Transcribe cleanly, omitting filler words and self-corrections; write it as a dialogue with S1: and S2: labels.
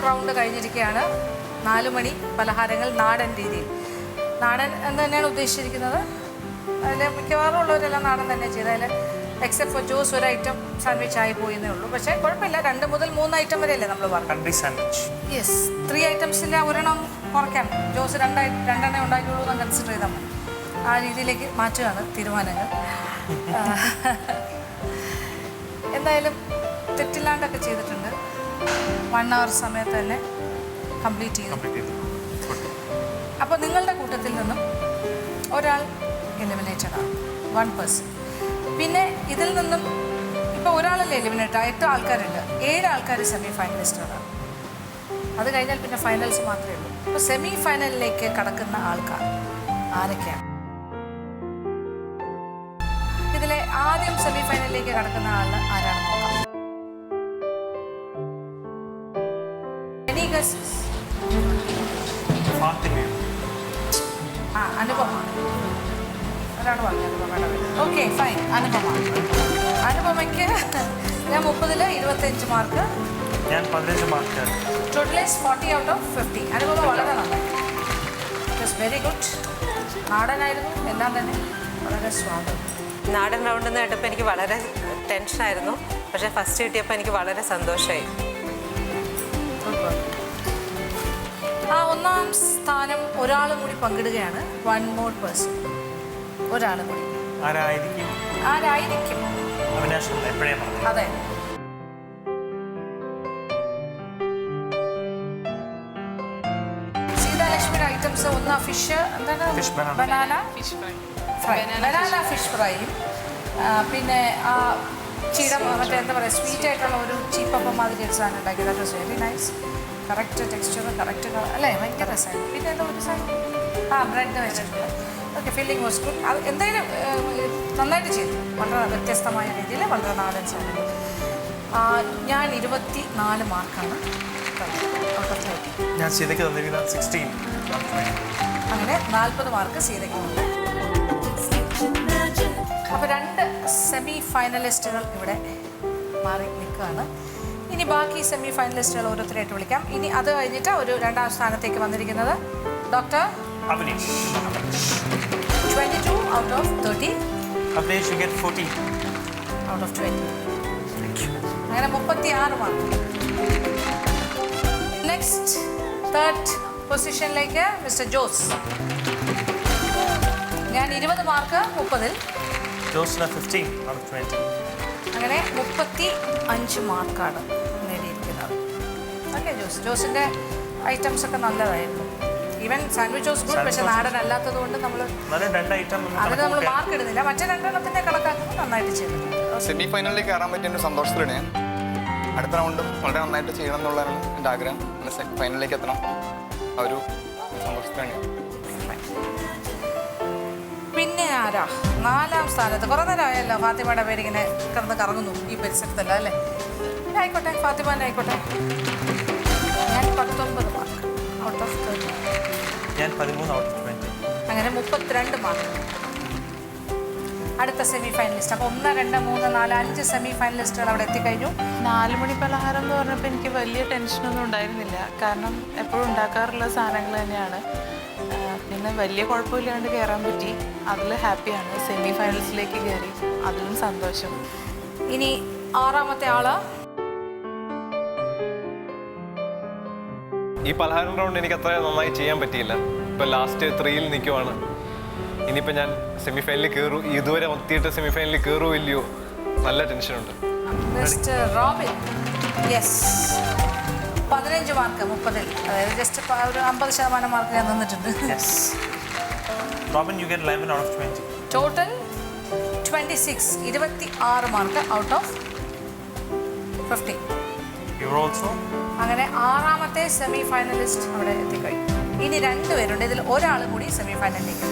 S1: Round കഴിഞ്ഞിരിക്കുകയാണ്. 4 മണി പലഹാരങ്ങൾ നാടൻ രീതിയിൽ. നാടൻ എന്ന് തന്നെയാണ് ഉദ്ദേശിച്ചിരിക്കുന്നത്. അതിൽ മിക്കവാറും ഉള്ളവരെല്ലാം നാടൻ തന്നെ ചെയ്ത്. അതിൽ എക്സെപ്റ്റ് ഫോർ ജോസ് ഒരു ഐറ്റം സാൻഡ്വിച്ച് ആയി പോയെന്നേ ഉള്ളൂ. പക്ഷേ കുഴപ്പമില്ല, 2 മുതൽ 3 ഐറ്റം വരെയല്ലേ നമ്മൾ പറഞ്ഞു. യെസ്, 3 ഐറ്റംസിൻ്റെ ഒരെണ്ണം കുറയ്ക്കാം. ജോസ് രണ്ടെണ്ണേ ഉണ്ടാക്കിയുള്ളൂ എന്ന് കൺസിഡർ ചെയ്താൽ മതി. ആ രീതിയിലേക്ക് മാറ്റുകയാണ് തീരുമാനങ്ങൾ. എന്തായാലും തെറ്റില്ലാണ്ടൊക്കെ ചെയ്തിട്ടുണ്ട്. 1 hour സമയത്ത് തന്നെ കംപ്ലീറ്റ് ചെയ്തു. അപ്പോൾ നിങ്ങളുടെ കൂട്ടത്തിൽ നിന്നും ഒരാൾ എലിമിനേറ്റഡ് ആണ്, 1 person. പിന്നെ ഇതിൽ നിന്നും ഇപ്പോൾ ഒരാളല്ലേ എലിമിനേറ്റ്, 8 ആൾക്കാരുണ്ട്. 7 ആൾക്കാർ സെമി ഫൈനലിസ്റ്റുകളാണ്. അത് കഴിഞ്ഞാൽ പിന്നെ ഫൈനൽസ് മാത്രമേ ഉള്ളൂ. അപ്പോൾ സെമി ഫൈനലിലേക്ക് കടക്കുന്ന ആൾക്കാർ ആരൊക്കെയാണ്? ഇതിലെ ആദ്യം സെമി ഫൈനലിലേക്ക് കടക്കുന്ന ആൾ ആരാണെന്ന് നോക്കാം. അനുപമ ഒരാണ് പറഞ്ഞത്. അനുപമയുടെ പേര്. Okay fine. അനുപമയ്ക്ക് ഞാൻ 30-ൽ 25 മാർക്ക്,
S2: ഞാൻ 15 mark.
S1: Total 40 out of 50. Anupama വളരെ നന്നായി. It was very good. നാടനായിരുന്നു എല്ലാം തന്നെ, വളരെ സ്വാദം.
S3: നാടൻ റൗണ്ട് എന്ന് കേട്ടപ്പോൾ എനിക്ക് വളരെ ടെൻഷനായിരുന്നു. പക്ഷേ ഫസ്റ്റ് കിട്ടിയപ്പോൾ എനിക്ക് വളരെ സന്തോഷമായി.
S1: ആ 1ാം സ്ഥാനം ഒരാളും കൂടി പങ്കിടുകയാണ്. 1 more person. ഒരാളും കൂടി. ആരായിരിക്കും? അതെ, സീതാലക്ഷ്മിയുടെ ഐറ്റംസ് ഒന്ന് ഫിഷ്, എന്താണ്, ബനാന ഫിഷ് ഫ്രൈയും പിന്നെ ആ ചീടം മറ്റേ എന്താ പറയുക, സ്വീറ്റ് ആയിട്ടുള്ള ഒരു ചീപ്പപ്പം മാതിരി ഒരു സാധനം ഉണ്ടാക്കി. That was very nice. Correct texture, correct അല്ലേ, ഭയങ്കര രസമായിരുന്നു. പിന്നെ എന്താ ഒരു സാധനം ബ്രെഡ് വെച്ചിട്ടുണ്ട്. Okay, feeling was good. അത് എന്തായാലും നന്നായിട്ട് ചെയ്തു, വളരെ വ്യത്യസ്തമായ രീതിയിൽ, വളരെ നാടൻ സാധനം. ഞാൻ 24 മാർക്കാണ്
S2: ഞാൻ സീതയ്ക്ക് തന്നിരിക്കുന്നത് 16.
S1: അങ്ങനെ 40 മാർക്ക് സീതയ്ക്കുണ്ട്. അപ്പോൾ 2 സെമി ഫൈനലിസ്റ്റുകൾ ഇവിടെ മാറി നിൽക്കുകയാണ്. ഇനി ബാക്കി സെമി ഫൈനലിസ്റ്റുകൾ ഓരോരുത്തരായിട്ട് വിളിക്കാം. ഇനി അത് കഴിഞ്ഞിട്ട് ഒരു 2ാം സ്ഥാനത്തേക്ക് വന്നിരിക്കുന്നത് doctor
S2: Avnish.
S1: 22 out of 30.
S2: Avnish, you get 40
S1: out of 20.
S2: Thank you.
S1: അങ്ങനെ 36 മാർക്ക്. നെക്സ്റ്റ് 3rd പൊസിഷനിലേക്ക് മിസ്റ്റർ ജോസ്. ഞാൻ 20 മാർക്ക് 30-ൽ.
S2: ജോസിന് 15 out of 20.
S1: അങ്ങനെ 35 മാർക്കാണ് നേടിയിരിക്കുന്നത്. ഓക്കെ, ജോസിൻ്റെ ഐറ്റംസ് ഒക്കെ നല്ലതായിരുന്നു. Even sandwich was good. പക്ഷേ നാടൻ അല്ലാത്തത് കൊണ്ട് നമ്മൾ അതിന് നമ്മൾ മാർക്ക് ഇടുന്നില്ല. മറ്റേ 2 കണക്കാക്കുമ്പോൾ നന്നായിട്ട് ചെയ്തിട്ടുണ്ട്.
S4: സെമി ഫൈനലിലേക്ക് കയറാൻ പറ്റിയ സന്തോഷത്തിലാണ് ഞാൻ. അടുത്ത റൗണ്ടും വളരെ നന്നായിട്ട് ചെയ്യണം എന്നുള്ളതാണ് എൻ്റെ ആഗ്രഹം. ഫൈനലിലേക്ക് എത്തണം, ആ ഒരു സന്തോഷത്തിലാണ്.
S1: പിന്നെ ആരാ 4ാം സ്ഥാനത്ത്? കുറേ നേരമായല്ലോ ഫാത്തിമയുടെ പേരിങ്ങനെ കിടന്ന് കറങ്ങുന്നു ഈ പരിസരത്തല്ല അല്ലേ? ആയിക്കോട്ടെ, ഫാത്തിമാൻ്റെ ആയിക്കോട്ടെ. ഞാൻ 19 മാർക്ക് out of 30.
S2: ഞാൻ 13 out of 20.
S1: അങ്ങനെ 32 മാർക്ക്. അടുത്ത സെമി ഫൈനലിസ്റ്റ്. അപ്പോൾ 1, 2, 3, 4, 5 സെമി ഫൈനലിസ്റ്റുകൾ അവിടെ എത്തിക്കഴിഞ്ഞു.
S5: 4 മണി പലഹാരം എന്ന് പറഞ്ഞപ്പോൾ എനിക്ക് വലിയ ടെൻഷനൊന്നും ഉണ്ടായിരുന്നില്ല. കാരണം എപ്പോഴും ഉണ്ടാക്കാറുള്ള സാധനങ്ങൾ തന്നെയാണ്. പിന്നെ വലിയ കുഴപ്പമില്ലാണ്ട് കയറാൻ പറ്റി, അതിൽ ഹാപ്പിയാണ്. സെമി ഫൈനൽസിലേക്ക് കയറി, അതിലും സന്തോഷം.
S1: ഇനി 6ാമത്തെ ആള്.
S6: ഈ പലഹാരം റൗണ്ട് എനിക്ക് അത്ര നന്നായി ചെയ്യാൻ പറ്റിയില്ല. ഇപ്പം ലാസ്റ്റ് 3-ൽ നിൽക്കുവാണ്. ഇനിയിപ്പോൾ ഞാൻ സെമി ഫൈനലിൽ കയറും, ഇതുവരെ എത്തിയിട്ട് സെമി ഫൈനലിൽ കയറുമോ ഇല്ലയോ, നല്ല ടെൻഷനുണ്ട്.
S1: മിസ്റ്റർ റോബിൻ, യെസ്, 15 മാർക്ക് 30-ൽ. അതായത് ജസ്റ്റ് ഒരു 50% മാർക്ക് ഞാൻ തന്നിട്ടുണ്ട്.
S2: Robin, you get 11 out of 20.
S1: Total 26, 26 mark out of 50.
S2: You're also.
S1: അങ്ങനെ 6ാമത്തെ സെമി ഫൈനലിസ്റ്റ് അവിടെ എത്തിക്കഴിഞ്ഞു. ഇനി 2 പേരുണ്ട്. ഇതിൽ ഒരാൾ കൂടി സെമി ഫൈനലിലേക്ക്